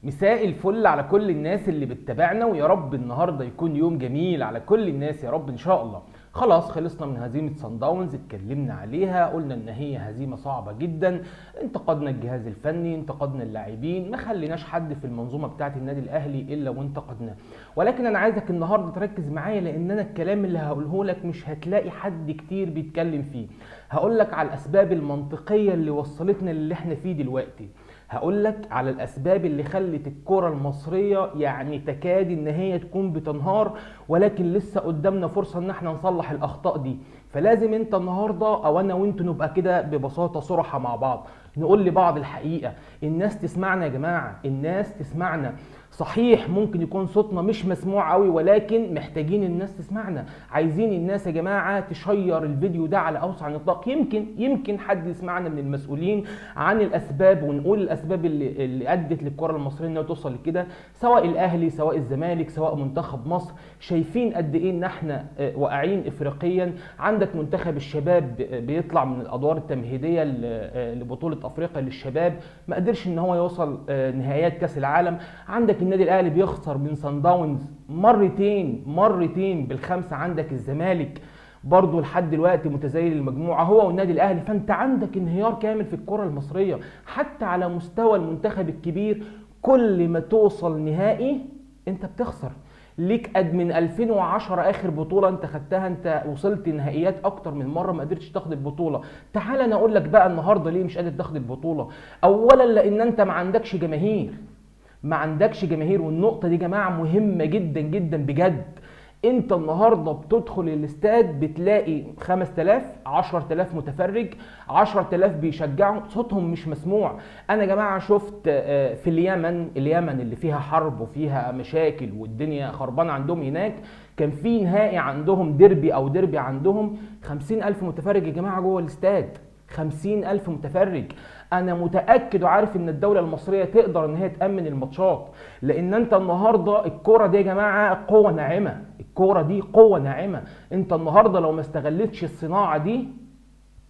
مساء الفل على كل الناس اللي بتتابعنا، ويا رب النهارده يكون يوم جميل على كل الناس يا رب ان شاء الله. خلاص خلصنا من هزيمة صن داونز، اتكلمنا عليها، قلنا ان هي هزيمة صعبة جدا. انتقدنا الجهاز الفني، انتقدنا اللاعبين، ما خليناش حد في المنظومة بتاعة النادي الاهلي الا وانتقدناه. ولكن انا عايزك النهارده تركز معايا، لان انا الكلام اللي هقوله لك مش هتلاقي حد كتير بيتكلم فيه. هقول لك على الاسباب المنطقية اللي وصلتنا للي احنا فيه دلوقتي. هقول لك على الاسباب اللي خلت الكرة المصرية يعني تكاد ان هي تكون بتنهار، ولكن لسه قدامنا فرصة ان احنا نصلح الاخطاء دي. فلازم انت النهاردة او انا وانتوا نبقى كده ببساطة صراحة مع بعض، نقول لبعض الحقيقة. الناس تسمعنا يا جماعة، الناس تسمعنا. صحيح ممكن يكون صوتنا مش مسموع قوي، ولكن محتاجين الناس تسمعنا. عايزين الناس يا جماعة تشير الفيديو ده على اوسع نطاق، يمكن حد يسمعنا من المسؤولين عن الاسباب، ونقول الاسباب اللي ادت للكره المصريه انها توصل لكده، سواء الاهلي سواء الزمالك سواء منتخب مصر. شايفين قد ايه ان احنا واقعين افريقيا. عندك منتخب الشباب بيطلع من الادوار التمهيديه لبطوله افريقيا للشباب، ما قدرش ان هو يوصل نهائيات كاس العالم. عندك النادي الاهلي بيخسر من صن داونز مرتين بالخمسه. عندك الزمالك برضه لحد دلوقتي متزايد المجموعه هو والنادي الاهلي. فانت عندك انهيار كامل في الكره المصريه، حتى على مستوى المنتخب الكبير. كل ما توصل نهائي انت بتخسر. ليك قد من 2010 اخر بطوله انت خدتها، انت وصلت نهائيات اكتر من مره ما قدرتش تاخد البطوله. تعال انا اقول لك بقى النهارده ليه مش قادر تاخد البطوله. اولا لان انت ما عندكش جماهير، والنقطه دي يا جماعه مهمه جدا جدا بجد. انت النهارده بتدخل الاستاد بتلاقي 5000 10000 متفرج، 10000 بيشجعوا، صوتهم مش مسموع. انا يا جماعه شفت في اليمن اللي فيها حرب وفيها مشاكل والدنيا خربانه عندهم هناك، كان في نهائي عندهم ديربي عندهم 50000 متفرج يا جماعه جوه الاستاد. 50000 متفرج. انا متاكد وعارف ان الدوله المصريه تقدر ان هي تامن الماتشات، لان انت النهارده الكوره دي يا جماعه قوه ناعمه. الكوره دي قوه ناعمه. انت النهارده لو ما استغلتش الصناعه دي،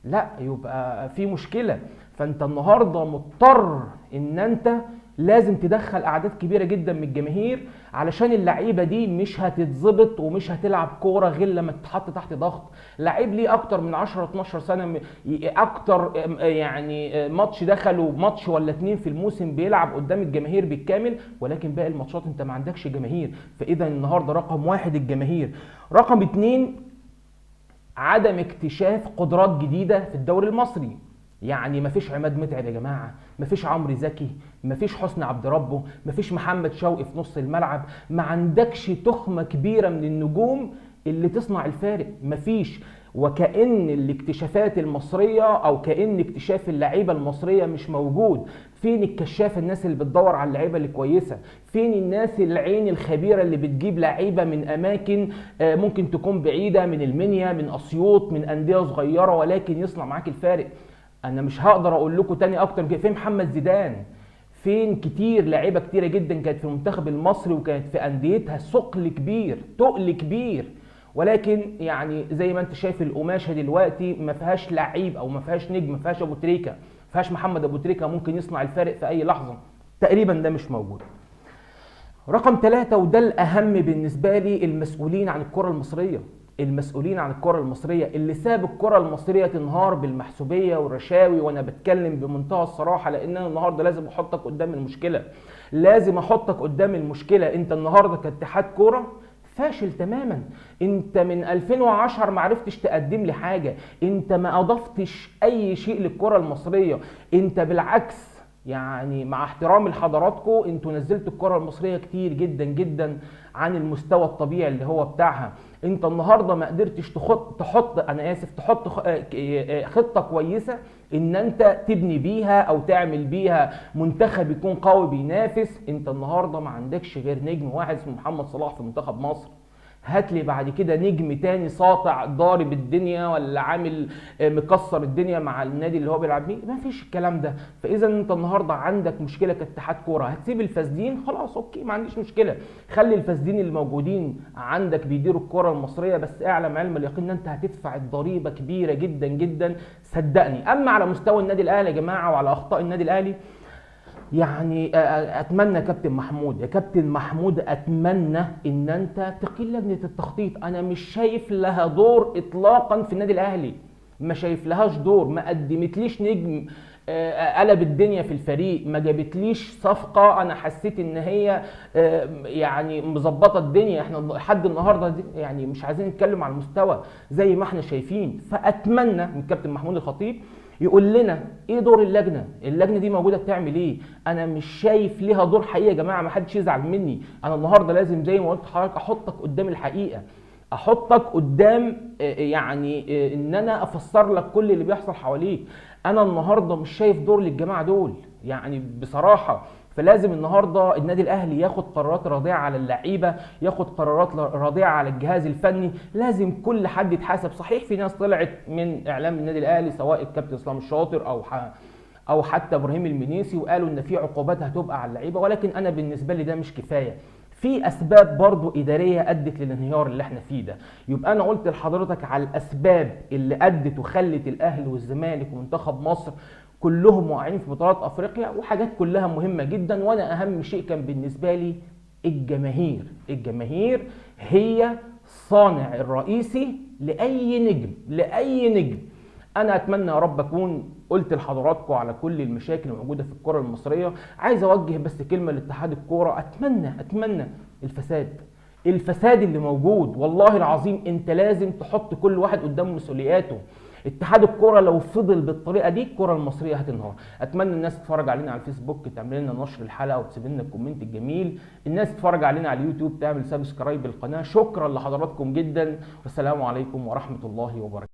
لا يبقى في مشكله. فانت النهارده مضطر ان انت لازم تدخل اعداد كبيره جدا من الجماهير، علشان اللعيبه دي مش هتتظبط ومش هتلعب كوره غير لما تتحط تحت ضغط. لعيب ليه اكتر من 10 12 سنه، اكتر يعني ماتش دخلوا ماتش ولا اتنين في الموسم بيلعب قدام الجماهير بالكامل، ولكن باقي الماتشات انت ما عندكش جماهير. فاذا النهارده رقم واحد الجماهير. رقم اتنين عدم اكتشاف قدرات جديده في الدوري المصري. يعني مفيش عماد متعب يا جماعه، مفيش عمرو زكي، مفيش حسني عبد ربه، مفيش محمد شوقي في نص الملعب. ما عندكش تخمه كبيره من النجوم اللي تصنع الفارق، مفيش. وكأن الاكتشافات المصرية او كأن اكتشاف اللعيبة المصرية مش موجود. فين الكشاف، الناس اللي بتدور على اللعيبة اللي كويسة؟ فين الناس العين الخبيرة اللي بتجيب لعيبة من اماكن ممكن تكون بعيدة، من المنيا، من اسيوط، من اندية صغيرة، ولكن يصنع معاك الفارق؟ انا مش هقدر اقول لكم تاني اكتر من كده. فين محمد زيدان؟ فين كتير لعيبه كتيره جدا كانت في المنتخب المصري وكانت في انديتها تقل كبير، ولكن يعني زي ما انت شايف القماشه دلوقتي ما فيهاش لعيب او ما فيهاش نجم، ما فيهاش ابو تريكه، ما فيهاش محمد ابو تريكه ممكن يصنع الفارق في اي لحظه. تقريبا ده مش موجود. رقم ثلاثة وده الأهم بالنسبة لي، المسؤولين عن الكرة المصرية. المسؤولين عن الكرة المصرية اللي ساب الكرة المصرية تنهار بالمحسوبية والرشاوي. وأنا بتكلم بمنتهى الصراحة، لأن أنا النهاردة لازم أحطك قدام المشكلة. أنت النهاردة كاتحاد كرة فاشل تماما. انت من 2010 ما عرفتش تقدم لي حاجة، انت ما اضفتش اي شيء للكرة المصرية. انت بالعكس، يعني مع احترامي لحضراتكم، انتوا نزلتوا الكره المصريه كتير جدا جدا عن المستوى الطبيعي اللي هو بتاعها. انت النهارده ما قدرتش تحط خطه كويسه ان انت تبني بيها او تعمل بيها منتخب يكون قوي بينافس. انت النهارده ما عندكش غير نجم واحد اسمه محمد صلاح في منتخب مصر. هات لي بعد كده نجم تاني ساطع ضارب الدنيا ولا عامل مكسر الدنيا مع النادي اللي هو بيلعب بيه. ما فيش الكلام ده. فاذا انت النهارده عندك مشكله كاتحاد كوره. هتسيب الفاسدين؟ خلاص اوكي، ما عنديش مشكله. خلي الفاسدين اللي موجودين عندك بيديروا الكوره المصريه، بس اعلم علم اليقين ان انت هتدفع الضريبه كبيره جدا جدا، صدقني. اما على مستوى النادي الاهلي يا جماعه وعلى اخطاء النادي الاهلي، يعني اتمنى يا كابتن محمود، يا كابتن محمود اتمنى ان انت تقيل لجنه التخطيط. انا مش شايف لها دور اطلاقا في النادي الاهلي، ما شايف لهاش دور، ما قدمتليش نجم قلب الدنيا في الفريق، ما جابتليش صفقه انا حسيت ان هي يعني مظبطه الدنيا. احنا لحد النهارده يعني مش عايزين نتكلم على المستوى زي ما احنا شايفين. فاتمنى من كابتن محمود الخطيب يقول لنا ايه دور اللجنه، اللجنه دي موجوده بتعمل ايه. انا مش شايف ليها دور حقيقي يا جماعه، ما حدش يزعل مني. انا النهارده لازم زي ما قلت لحضرتك احطك قدام الحقيقه، احطك قدام يعني ان انا افسر لك كل اللي بيحصل حواليك. انا النهارده مش شايف دور للجماعه دول يعني بصراحه. فلازم النهارده النادي الاهلي ياخد قرارات رادعه على اللعيبه، ياخد قرارات رادعه على الجهاز الفني. لازم كل حد يتحاسب. صحيح في ناس طلعت من اعلام النادي الاهلي سواء الكابتن اسلام الشاطر او حتى ابراهيم المنيسي وقالوا ان في عقوبات هتبقى على اللعيبه، ولكن انا بالنسبه لي ده مش كفايه. في اسباب برضو اداريه ادت للانهيار اللي احنا فيه ده. يبقى انا قلت لحضرتك على الاسباب اللي ادت وخلت الاهلي والزمالك ومنتخب مصر كلهم واقعين في بطولات افريقيا، وحاجات كلها مهمه جدا. وانا اهم شيء كان بالنسبه لي الجماهير. الجماهير هي الصانع الرئيسي لاي نجم، لاي نجم. انا اتمنى يا رب اكون قلت لحضراتكم على كل المشاكل الموجوده في الكره المصريه. عايز اوجه بس كلمه لاتحاد الكوره، اتمنى الفساد اللي موجود والله العظيم انت لازم تحط كل واحد قدام مسؤولياته. اتحاد الكوره لو فضل بالطريقه دي الكوره المصريه هتنهار. اتمنى الناس تتفرج علينا على الفيسبوك تعمل لنا نشر الحلقه وتسيب لنا الكومنت الجميل، الناس تتفرج علينا على اليوتيوب تعمل سبسكرايب القناه. شكرا لحضراتكم جدا والسلام عليكم ورحمه الله وبركاته.